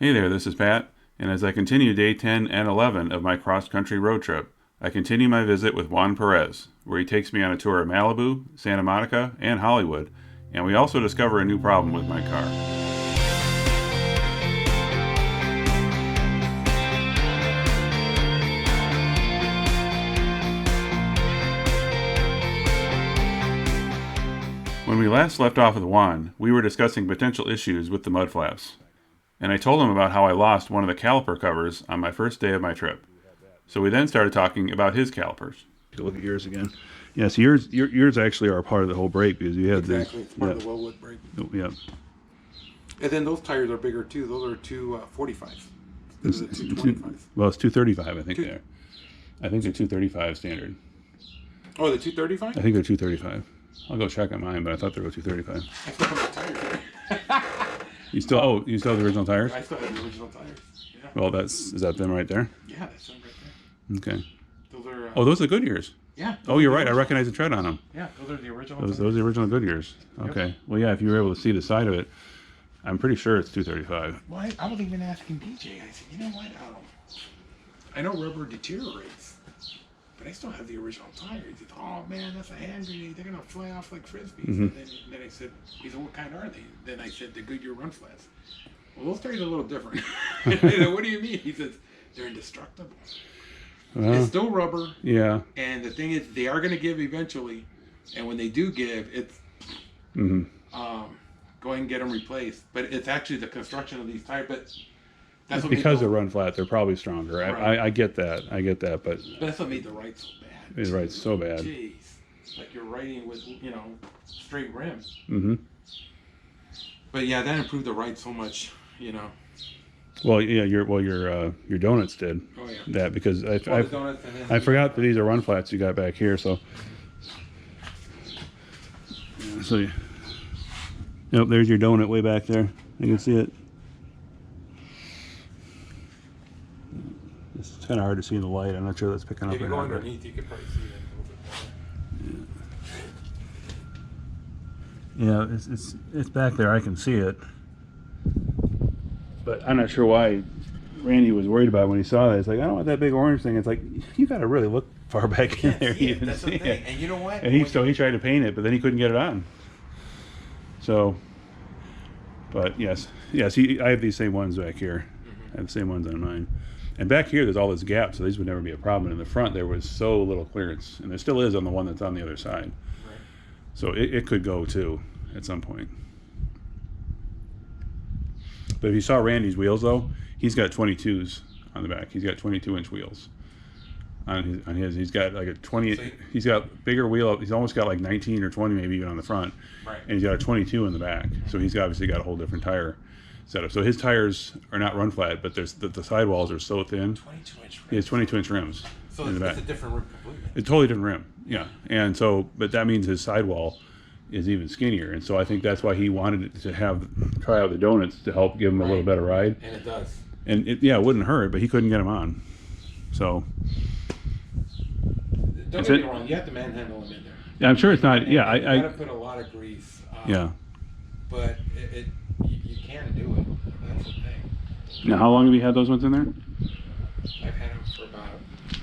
Hey there, this is Pat, and as I continue day 10 and 11 of my cross-country road trip, I continue my visit with Juan Perez, where he takes me on a tour of Malibu, Santa Monica, and Hollywood, and we also discover a new problem with my car. When we last left off with Juan, we were discussing potential issues with the mud flaps, and I told him about how I lost one of the caliper covers on my first day of my trip. So we then started talking about his calipers. Look at yours again. Yeah, so yours actually are part of the whole brake because you have exactly. It's part of the well-wood brake. Yeah. And then those tires are bigger too. Those are 245s. Those are 225s. Well, it's 235, I think they're. I think they're 235 standard. Oh, the 235? I think they're 235. I'll go check on mine, but I thought they were 235. I still have the tires. You still have the original tires? I still have the original tires. Yeah. Well, is that them right there? Yeah, that's them right there. Okay. Those are. Oh, those are Goodyears. Yeah. Oh, you're right. I recognize the tread on them. Yeah, those are the original. Those are the original Goodyears. Okay. Yep. Well, yeah. If you were able to see the side of it, I'm pretty sure it's 235. Well, I was even asking DJ. I said, you know what? I know rubber deteriorates, but I still have the original tires. He said, oh man, that's a hand grenade. They're gonna fly off like frisbees. Mm-hmm. And then I said, he said, what kind are they? Then I said, the Goodyear run flats. Well, those tires are a little different. I said, what do you mean? He says, they're indestructible. It's still rubber. Yeah. And the thing is, they are going to give eventually. And when they do give, it's go ahead and get them replaced. But it's actually the construction of these tires. But that's what because they're run flat, they're probably stronger. Right. I get that. But that's what made the ride so bad. It's right so bad. Jeez, like you're riding with straight rims. Mm-hmm. But yeah, that improved the ride so much. Well, yeah, your donuts did. Oh yeah. That because I forgot that these are run flats you got back here, so. Yep, there's your donut way back there. You can see it. It's kind of hard to see in the light. I'm not sure that's picking up. If you go underneath, you could probably see it a little bit more. Yeah, it's back there. I can see it. But I'm not sure why Randy was worried about it when he saw that. It's like, I don't want that big orange thing. It's like, you got to really look far back in there. Yeah, that's the thing. And you know what? And he tried to paint it, but then he couldn't get it on. So, but yes, I have these same ones back here. I have the same ones on mine. And back here, there's all this gap, so these would never be a problem. In the front, there was so little clearance, and there still is on the one that's on the other side. Right. So it could go too at some point. But if you saw Randy's wheels, though, he's got 22s on the back. He's got 22-inch wheels on his. He's got like a 20. He's got bigger wheel. He's almost got like 19 or 20, maybe even on the front. Right. And he's got a 22 in the back. So he's obviously got a whole different tire setup. So his tires are not run flat, but there's the sidewalls are so thin. 22-inch rims. He has 22-inch rims. So in the back. It's a different rim completely. It's a totally different rim. Yeah. And so, but that means his sidewall is even skinnier, and so I think that's why he wanted to try out the donuts to help give him a little better ride. And it does. And it wouldn't hurt, but he couldn't get them on. So don't get me wrong, you have to manhandle them in there. Yeah, I'm sure it's not. Yeah, you gotta put a lot of grease. Yeah. But you can do it. That's the thing. Now, how long have you had those ones in there? I've had them for about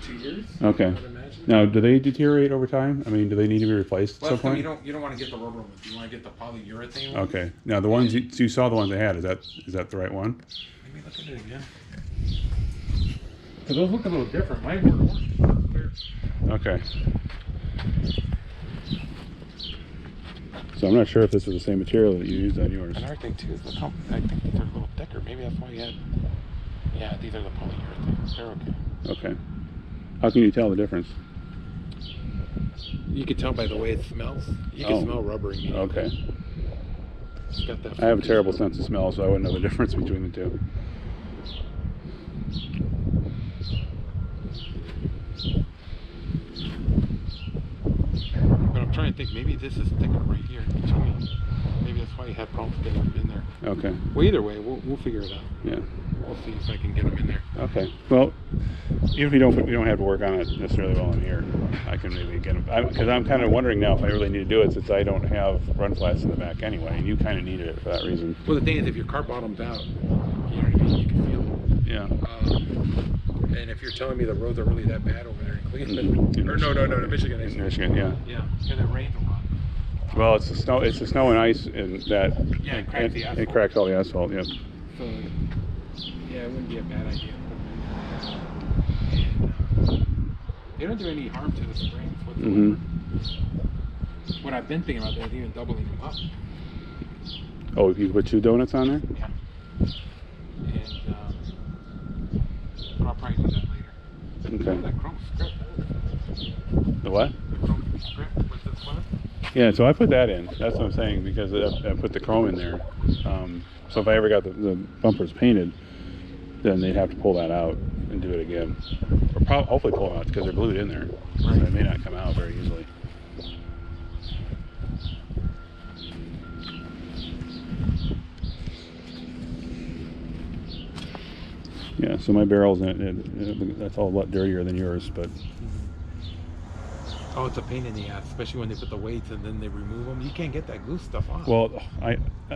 2 years. Okay. I would imagine. Now, do they deteriorate over time? I mean, do they need to be replaced at some point? You don't want to get the rubber ones. You want to get the polyurethane ones. Okay. Now, the ones you saw the ones they had. Is that the right one? Let me look at it again. Because those look a little different. Mine were orange. Okay. So I'm not sure if this is the same material that you used on yours. Another thing too is I think these are a little thicker. Maybe that's why you had. Yeah, these are the polyurethane. They're okay. Okay. How can you tell the difference? You can tell by the way it smells. You can smell rubber immediately. Okay. It's got that. I have a terrible sense of smell, so I wouldn't know the difference between the two. But I'm trying to think. Maybe this is thicker right here. Maybe that's why you had problems getting them in there. Okay. Well, either way, we'll figure it out. Yeah. We'll see if I can get them in there. Okay. Well, even if you don't have to work on it necessarily while I'm here, I can maybe get them. Because I'm kind of wondering now if I really need to do it, since I don't have run flats in the back anyway, and you kind of needed it for that reason. Well, the thing is, if your car bottoms out, you know what I mean. You can And if you're telling me the roads are really that bad over there in Cleveland, or no, Michigan. In Michigan, yeah. Yeah, because it rains a lot. Well, it's the snow. It's the snow and ice, and that. Yeah, it cracks the asphalt. It cracks all the asphalt. Yeah. So, yeah, it wouldn't be a bad idea. And they don't do any harm to the springs whatsoever. Mm-hmm. What I've been thinking about is even doubling them up. Oh, if you put 2 donuts on there? Yeah. And but I'll probably do that later. Okay. That chrome script. The what? The chrome script with the flip. Yeah, so I put that in. That's what I'm saying, because I put the chrome in there. So if I ever got the bumpers painted, then they'd have to pull that out and do it again. Or hopefully pull them out because they're glued in there. So they may not come out very easily. Yeah, so my barrel's that's all a lot dirtier than yours, but Oh, it's a pain in the ass, especially when they put the weights and then they remove them. You can't get that glue stuff off. well,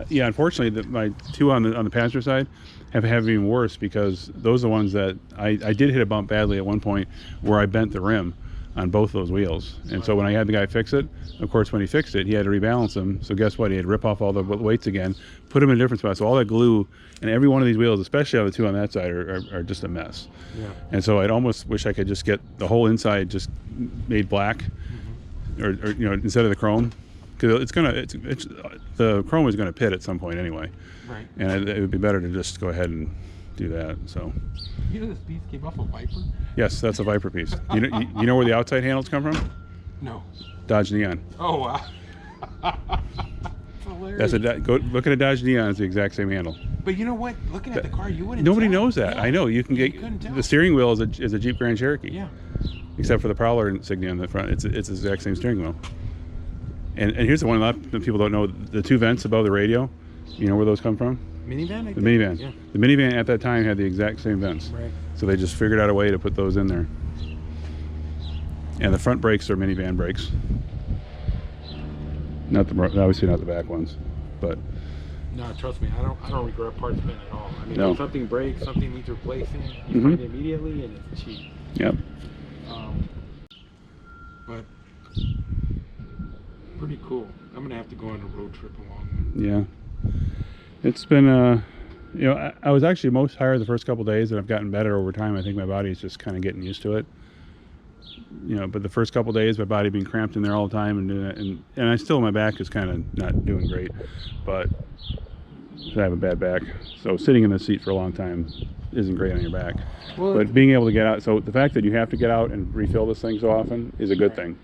yeah, unfortunately, my 2 on the passenger side have even worse, because those are the ones that I did hit a bump badly at one point where I bent the rim on both those wheels, and so when I had the guy fix it, of course, when he fixed it, he had to rebalance them. So guess what? He had to rip off all the weights again, put them in a different spot. So all that glue and every one of these wheels, especially on the 2 on that side, are just a mess. Yeah. And so I'd almost wish I could just get the whole inside just made black, or instead of the chrome, because the chrome is gonna pit at some point anyway. Right. And it would be better to just go ahead and do that. So. You know this piece came off a Viper? Yes, that's a Viper piece. You know where the outside handles come from? No. Dodge Neon. Oh wow. Hilarious. Go look at a Dodge Neon. It's the exact same handle. But you know what? Looking at the car, you wouldn't. Nobody tell. knows that. Yeah. I know. You can get couldn't tell. the steering wheel is a Jeep Grand Cherokee. Yeah. Except for the Prowler insignia on the front, it's the exact same steering wheel. And here's the one a lot of people don't know: the 2 vents above the radio. You know where those come from? Minivan. I The think. minivan. Yeah. The minivan at that time had the exact same vents. Right. So they just figured out a way to put those in there. And the front brakes are minivan brakes. Obviously not the back ones, but. No, trust me, I don't regret part spend at all. I mean, No. if something breaks, something needs replacing, you find it immediately, and it's cheap. Yep. But pretty cool. I'm gonna have to go on a road trip along. Yeah. It's been I was actually most tired the first couple days, and I've gotten better over time. I think my body's just kind of getting used to it. But the first couple days, my body being cramped in there all the time and doing it, and I still, my back is kind of not doing great, but I have a bad back, so sitting in the seat for a long time isn't great on your back. Well, But being able to get out, so the fact that you have to get out and refill this thing so often is a good thing.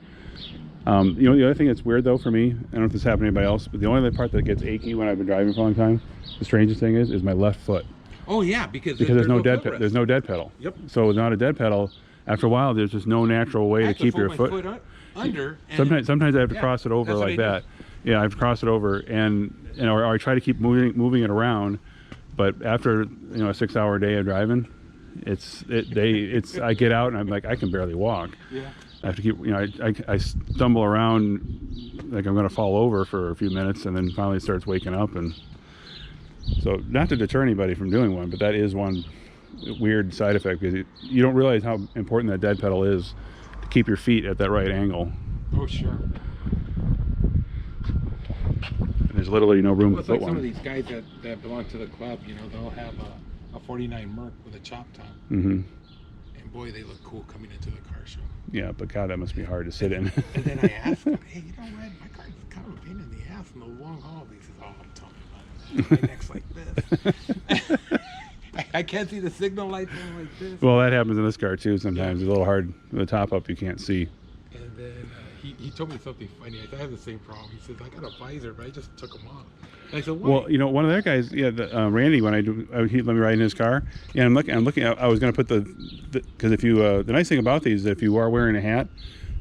The other thing that's weird though for me, I don't know if this happened to anybody else, but the only other part that gets achy when I've been driving for a long time, the strangest thing is my left foot. oh yeah, because There's no dead footrest. there's no dead pedal. Yep. So without a dead pedal, after a while, there's just no natural way I to have keep your fold foot. my foot under. And Sometimes I have to yeah, cross it over that's what like I that. Yeah, I have to cross it over, and or I try to keep moving it around. But after a 6-hour day of driving, I get out and I'm like, I can barely walk. Yeah. I have to keep I stumble around like I'm going to fall over for a few minutes, and then finally it starts waking up. And so, not to deter anybody from doing one, but that is one weird side effect, because you don't realize how important that dead pedal is to keep your feet at that right angle. Oh sure. And there's literally no room Well, to it's put like one. some of these guys that belong to the club. They'll have a 49 Merc with a chop top, Mm-hmm. and boy, they look cool coming into the car show. Yeah, but God, that must be hard to sit in. And then I asked him, hey, Red, my car's kind of a pain in the ass in the long haul. He says, oh, I'm telling you about it. My neck's like this. I can't see the signal lights on like this. Well, that happens in this car too sometimes. It's a little hard with the top up, you can't see. And then he told me something funny. I have the same problem. He says, I got a visor, but I just took them off. And I said, why? Well, one of their guys, Randy, when he let me ride in his car, and I'm looking. I was going to put because if you, the nice thing about these is if you are wearing a hat,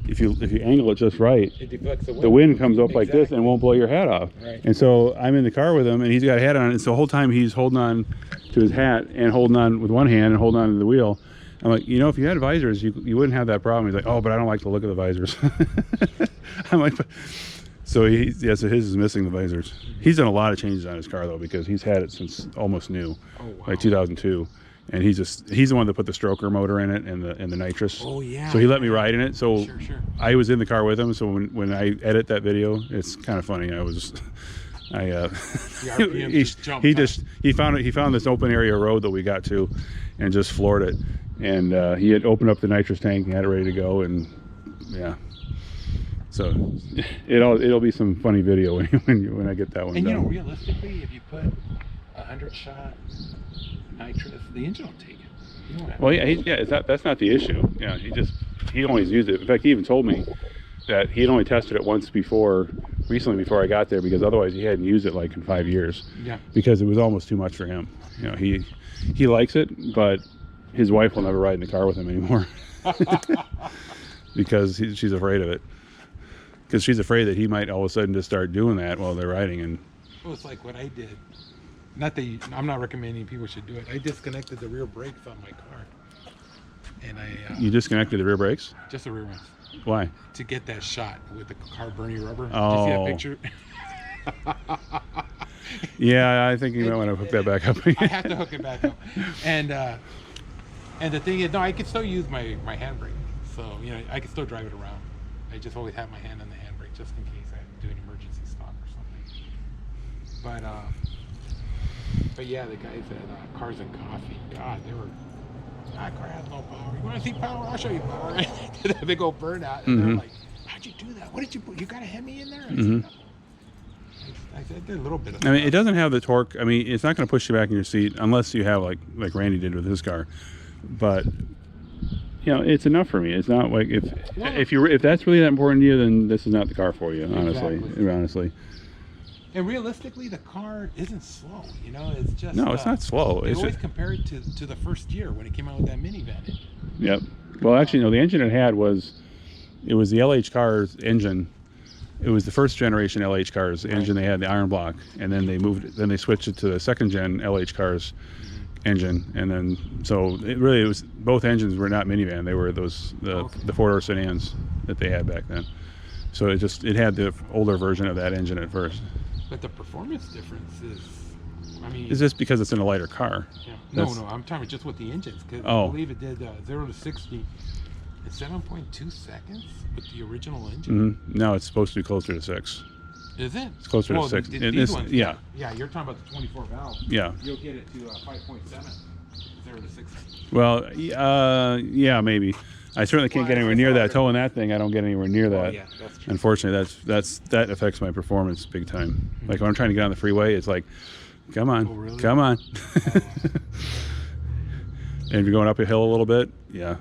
if you angle it just right, it deflects the wind comes up like this and won't blow your hat off. Right. And so I'm in the car with him, and he's got a hat on, and so the whole time he's holding on to his hat and holding on with one hand and holding on to the wheel. I'm like, if you had visors, you wouldn't have that problem. He's like, oh, but I don't like the look of the visors. I'm like, so his is missing the visors. He's done a lot of changes on his car though, because he's had it since almost new, Oh, wow. like 2002. And he's the one that put the stroker motor in it and the nitrous. Oh yeah. So he let me ride in it. So Sure. I was in the car with him. So when I edit that video, it's kind of funny. He found this open area road that we got to, and just floored it. And he had opened up the nitrous tank and had it ready to go. And yeah. So it'll be some funny video when I get that one and done. you know, realistically, if you put 100 shot nitrous, the engine will take it. You know what? Well, yeah, that's not the issue. Yeah, he always used it. In fact, he even told me that he had only tested it once recently before I got there, because otherwise he hadn't used it like in 5 years. Yeah. Because it was almost too much for him. You know, he likes it, but his wife will never ride in the car with him anymore because she's afraid of it. Because she's afraid that he might all of a sudden just start doing that while they're riding. And Well, it's like what I did. Not that I'm not recommending people should do it. I disconnected the rear brakes on my car, and you disconnected the rear brakes? just the rear ones Why? to get that shot with the car burning rubber. Oh. Did you see that picture? Yeah, I think you might want to hook that back up. I have to hook it back up, and the thing is, no, I can still use my handbrake, so you know I can still drive it around. I just always have my hand on the handbrake just in case I do an emergency stop or something. But yeah, the guys at Cars and Coffee, God, that car has no power. You want to see power? I'll show you power. Did that big old burnout, and they're like, "How'd you do that? What did you put? You got a Hemi in there?" I said, "Did a little bit of." I mean, it doesn't have the torque. I mean, it's not going to push you back in your seat unless you have like Randy did with his car. But you know, it's enough for me. It's not like if that's really that important to you, then this is not the car for you. Honestly. And realistically, the car isn't slow. You know, it's just no, it's not slow. They It's always just, compare it to the first year when it came out with that minivan engine. yep. Well, actually, no. The engine it had was the LH Cars engine. It was the first generation LH Cars engine. They had the iron block, and then they switched it to the second gen LH Cars engine, and then so it was both engines were not minivan. They were the 4-door sedans that they had back then. So it had the older version of that engine at first. But the performance difference is, I mean, Is this because it's in a lighter car? yeah. No, I'm talking about just with the engines, because I believe it did 0 to 60 in 7.2 seconds with the original engine. No, it's supposed to be closer to 6. Is it? It's closer to 6. These ones, yeah. Yeah, you're talking about the 24 valve. Yeah. You'll get it to 5.7, 0 to 60. Well, yeah, maybe. I certainly can't get anywhere near that. Towing that thing, I don't get anywhere near that. Yeah, that's true. Unfortunately, that affects my performance big time. Like when I'm trying to get on the freeway, it's like, come on, really? come on. And if you're going up a hill a little bit, yeah,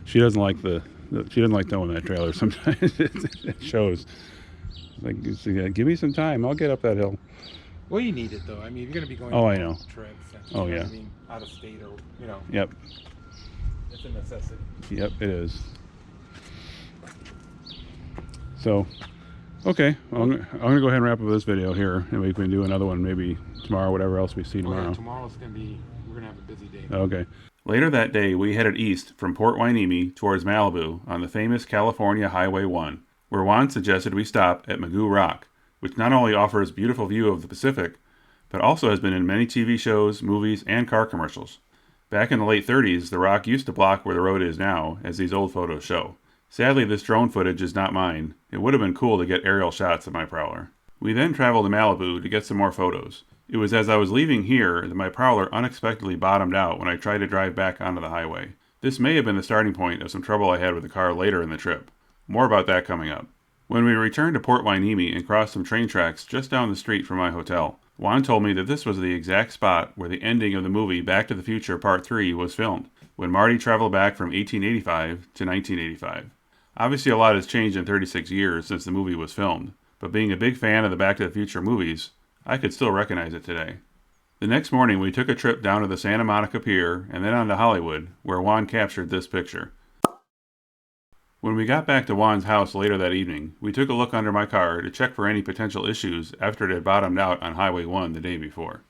she doesn't like towing that trailer sometimes. It shows. Like, give me some time, I'll get up that hill. Well, you need it though. I mean, if you're going to be going I know. trips and Oh, yeah. I mean, out of state or Yep. it's a necessity. Yep, it is. So, okay, I'm gonna go ahead and wrap up this video here, and we can do another one maybe tomorrow, whatever else we see tomorrow. Tomorrow's we're gonna have a busy day. Okay. Later that day, we headed east from Port Hueneme towards Malibu on the famous California Highway 1, where Juan suggested we stop at Magoo Rock, which not only offers a beautiful view of the Pacific, but also has been in many TV shows, movies, and car commercials. Back in the late 30s, the rock used to block where the road is now, as these old photos show. Sadly, this drone footage is not mine. It would have been cool to get aerial shots of my Prowler. We then traveled to Malibu to get some more photos. It was as I was leaving here that my Prowler unexpectedly bottomed out when I tried to drive back onto the highway. This may have been the starting point of some trouble I had with the car later in the trip. More about that coming up. When we returned to Port Hueneme and crossed some train tracks just down the street from my hotel, Juan told me that this was the exact spot where the ending of the movie Back to the Future Part 3 was filmed, when Marty traveled back from 1885 to 1985. Obviously a lot has changed in 36 years since the movie was filmed, but being a big fan of the Back to the Future movies, I could still recognize it today. The next morning we took a trip down to the Santa Monica Pier and then on to Hollywood, where Juan captured this picture. When we got back to Juan's house later that evening, we took a look under my car to check for any potential issues after it had bottomed out on Highway 1 the day before.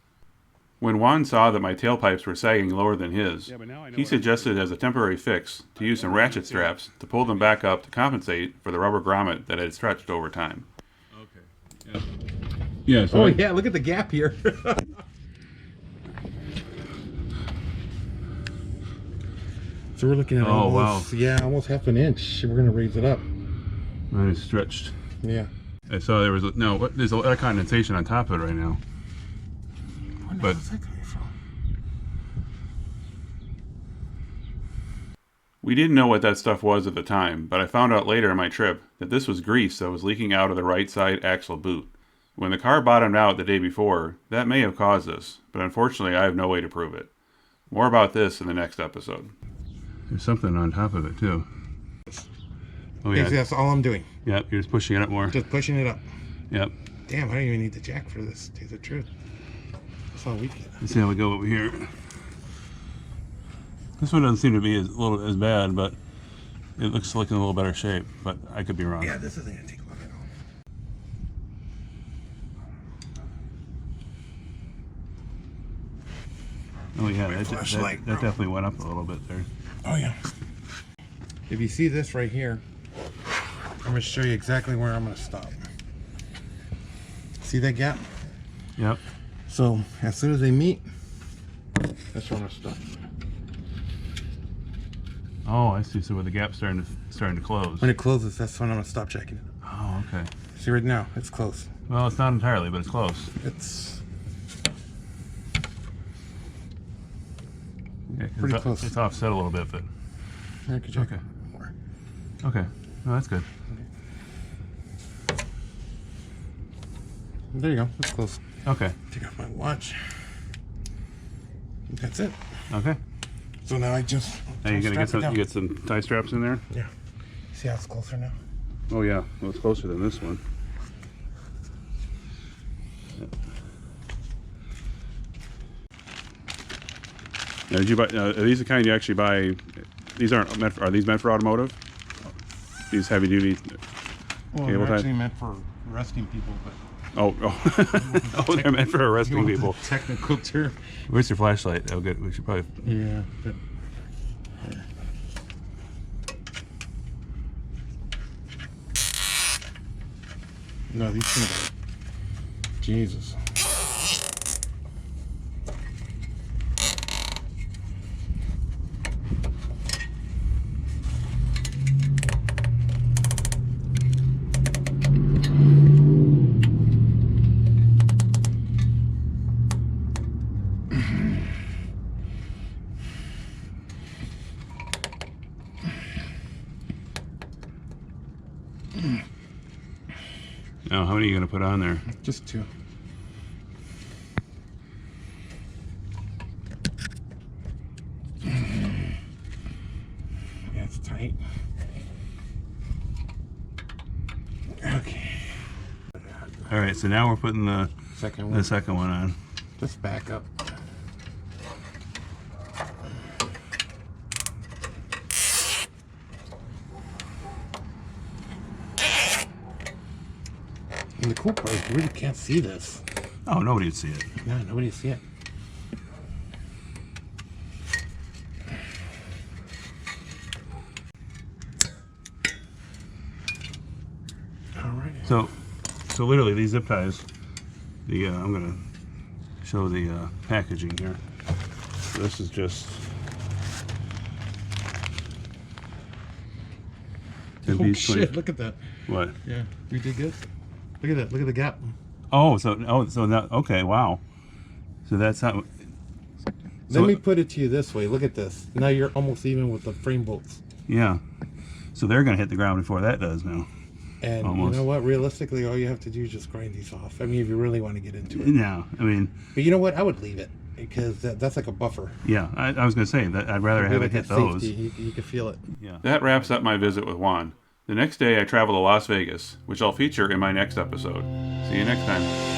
When Juan saw that my tailpipes were sagging lower than his, he suggested as a temporary fix to use some ratchet straps to pull them back up to compensate for the rubber grommet that had stretched over time. Okay. Yeah. Oh yeah, look at the gap here. So we're looking at Oh, almost, wow. yeah, almost half an inch. We're gonna raise it up. Mine is stretched. Yeah. I saw there was there's a lot of condensation on top of it right now. Where But is that coming from? We didn't know what that stuff was at the time, but I found out later in my trip that this was grease that was leaking out of the right side axle boot. When the car bottomed out the day before, that may have caused this, but unfortunately I have no way to prove it. More about this in the next episode. There's something on top of it too. Oh Yeah, yeah. that's all I'm doing. Yep, you're just pushing it up more. Just pushing it up. Yep. Damn, I don't even need the jack for this, to tell you the truth. That's all we get. Let's see how we go over here. This one doesn't seem to be as bad, but it looks like in a little better shape. But I could be wrong. Yeah, this isn't gonna take long at all. Oh yeah, that Flashlight, bro. definitely went up a little bit there. Oh yeah. If you see this right here, I'm gonna show you exactly where I'm gonna stop. See that gap? Yep. So as soon as they meet, that's where I'm gonna stop. Oh, I see. So where the gap's starting to close. When it closes, that's when I'm gonna stop checking it. Oh, okay. See right now, it's close. Well, it's not entirely, but it's close. It's Yeah, 'cause pretty close. It's offset a little bit, but I could check Okay. more. okay. No, that's good. There you go. It's close. Okay. Take off my watch. That's it. Okay. So now I just Now you're gonna strap get some. it down. You get some tie straps in there. Yeah. See how it's closer now? Oh yeah. Well, it's closer than this one. Now, did you buy? Are these the kind you actually buy? These aren't meant. Are these meant for automotive? These heavy duty. Well, Cable they're tie? actually meant for arresting people, but Oh, oh, they're meant for arresting people. Technical term. Where's your flashlight? Oh, good. We should probably. Yeah. But, no, these things are. Jesus. Oh, how many are you gonna put on there? Just two. Yeah, it's tight. Okay. All right. So now we're putting the Second one. second one on. Just back up. And the cool part is you really can't see this. Oh, nobody would see it. No, nobody see it. Alright. So literally these zip ties. I'm gonna show the packaging here. So this is just. Oh 10 shit, look at that. What? Yeah, we did good. Look at that, look at the gap. Oh, so now okay, wow. So that's not. Let me put it to you this way, look at this. Now you're almost even with the frame bolts. Yeah. So they're gonna hit the ground before that does now. And Almost. you know what, realistically all you have to do is just grind these off. I mean, if you really want to get into it. No, I mean, But you know what, I would leave it. Because that's like a buffer. yeah, I was gonna say that I'd rather have it Like hit that those. safety, you can feel it. Yeah. That wraps up my visit with Juan. The next day I travel to Las Vegas, which I'll feature in my next episode. See you next time.